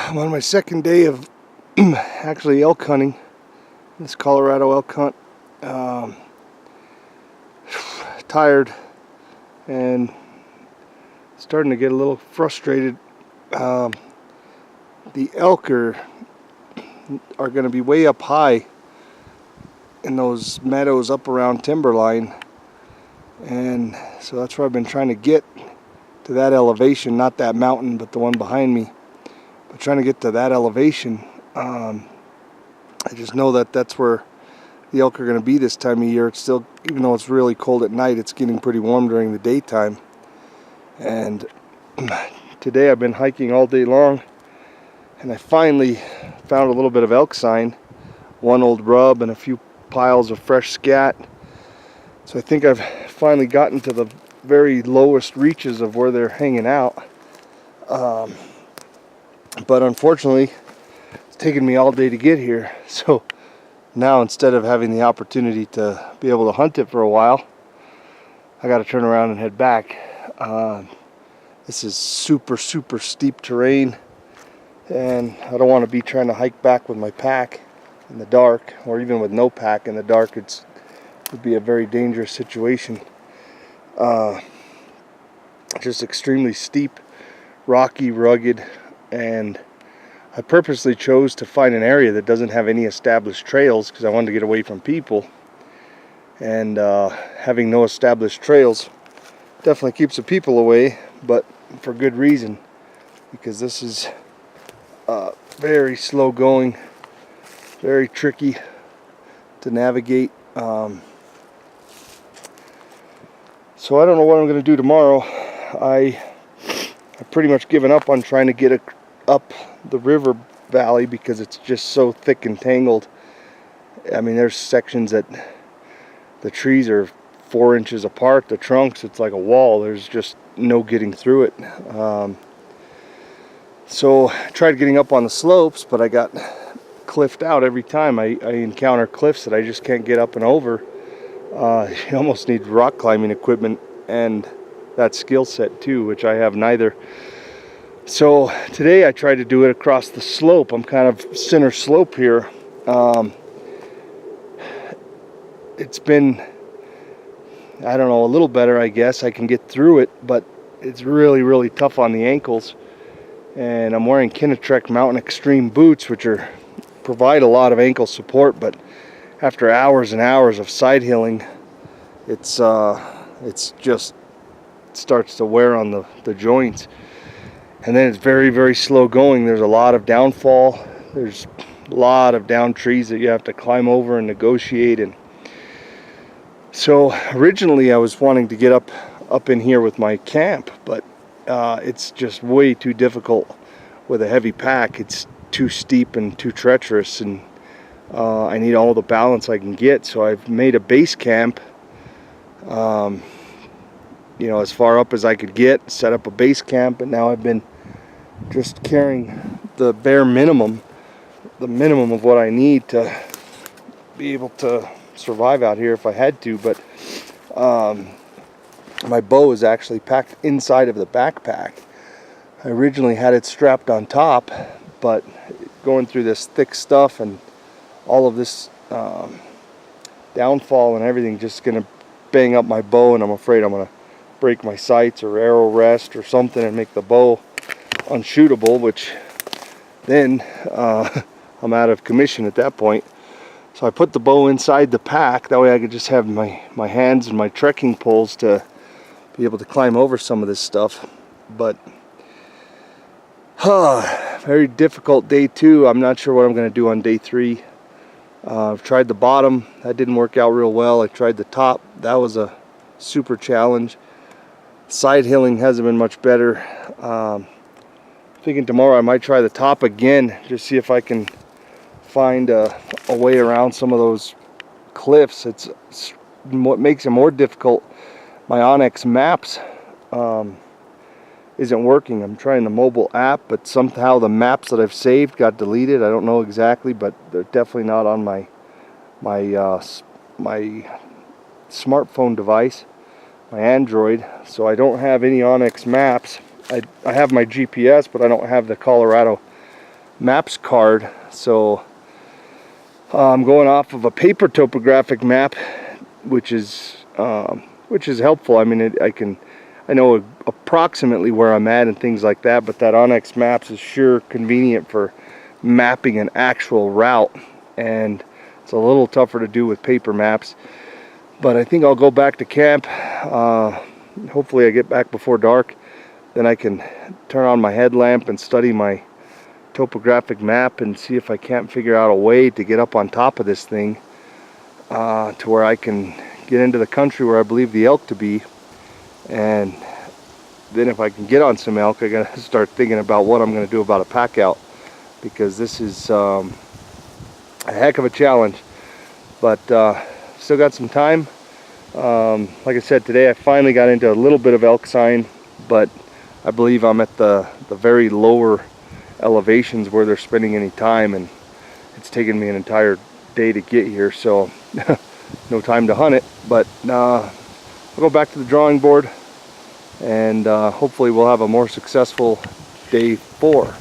I'm on my second day of actually elk hunting, this Colorado elk hunt. Tired and starting to get a little frustrated. The elk are going to be way up high in those meadows up around timberline, and so that's where I've been trying to get to, that elevation, not that mountain but the one behind me, but trying to get to that elevation. I just know that that's where the elk are going to be this time of year. It's still, even though it's really cold at night, it's getting pretty warm during the daytime. And today I've been hiking all day long, and I finally found a little bit of elk sign, one old rub and a few piles of fresh scat. So I think I've finally gotten to the very lowest reaches of where they're hanging out. But unfortunately, it's taken me all day to get here. So now, instead of having the opportunity to be able to hunt it for a while, I got to turn around and head back. This is super steep terrain, and I don't want to be trying to hike back with my pack in the dark, or even with no pack in the dark. It would be a very dangerous situation. Just extremely steep, rocky, rugged, and I purposely chose to find an area that doesn't have any established trails because I wanted to get away from people. And having no established trails definitely keeps the people away, but for good reason, because this is very slow going, very tricky to navigate. So I don't know what I'm going to do tomorrow. I've pretty much given up on trying to get up the river valley because it's just so thick and tangled. I mean, there's sections that the trees are 4 inches apart, the trunks, it's like a wall. There's just no getting through it. So I tried getting up on the slopes, but I got cliffed out every time. I encounter cliffs that I just can't get up and over. You almost need rock climbing equipment and that skill set too, which I have neither. So today I tried to do it across the slope. I'm kind of center slope here. It's been, I don't know, a little better, I guess. I can get through it, but it's really tough on the ankles. And I'm wearing Kinetrex Mountain Extreme boots, which provide a lot of ankle support, but after hours and hours of side hilling, it's just starts to wear on the joints. And then it's very slow going. There's a lot of downfall. There's a lot of down trees that you have to climb over and negotiate. And so originally I was wanting to get up in here with my camp, but it's just way too difficult with a heavy pack. It's too steep and too treacherous, and I need all the balance I can get. So I've made a base camp, you know, as far up as I could get, set up a base camp, and now I've been just carrying the bare minimum, the minimum of what I need to be able to survive out here if I had to. But my bow is actually packed inside of the backpack. I originally had it strapped on top, but going through this thick stuff and all of this downfall and everything, just gonna bang up my bow, and I'm afraid I'm gonna break my sights or arrow rest or something and make the bow unshootable, which then I'm out of commission at that point. So I put the bow inside the pack, that way I could just have my hands and my trekking poles to be able to climb over some of this stuff. But very difficult day 2. I'm not sure what I'm going to do on day 3. I've tried the bottom, that didn't work out real well. I tried the top, that was a super challenge. Side hilling hasn't been much better. Thinking tomorrow I might try the top again, just see if I can find a way around some of those cliffs. It's what makes it more difficult. My Onyx maps isn't working. I'm trying the mobile app, but somehow the maps that I've saved got deleted. I don't know exactly, but they're definitely not on my smartphone device, my Android. So I don't have any Onyx maps. I have my GPS, but I don't have the Colorado maps card. So I'm going off of a paper topographic map, which is helpful. I mean, I know approximately where I'm at and things like that, but that Onyx Maps is sure convenient for mapping an actual route, and it's a little tougher to do with paper maps. But I think I'll go back to camp. Hopefully I get back before dark, then I can turn on my headlamp and study my topographic map and see if I can't figure out a way to get up on top of this thing to where I can get into the country where I believe the elk to be. And then if I can get on some elk, I gotta start thinking about what I'm gonna do about a pack out, because this is a heck of a challenge. But still got some time. Like I said, today I finally got into a little bit of elk sign, but I believe I'm at the very lower elevations where they're spending any time, and it's taken me an entire day to get here, so no time to hunt it. But I'll go back to the drawing board, and hopefully we'll have a more successful day 4.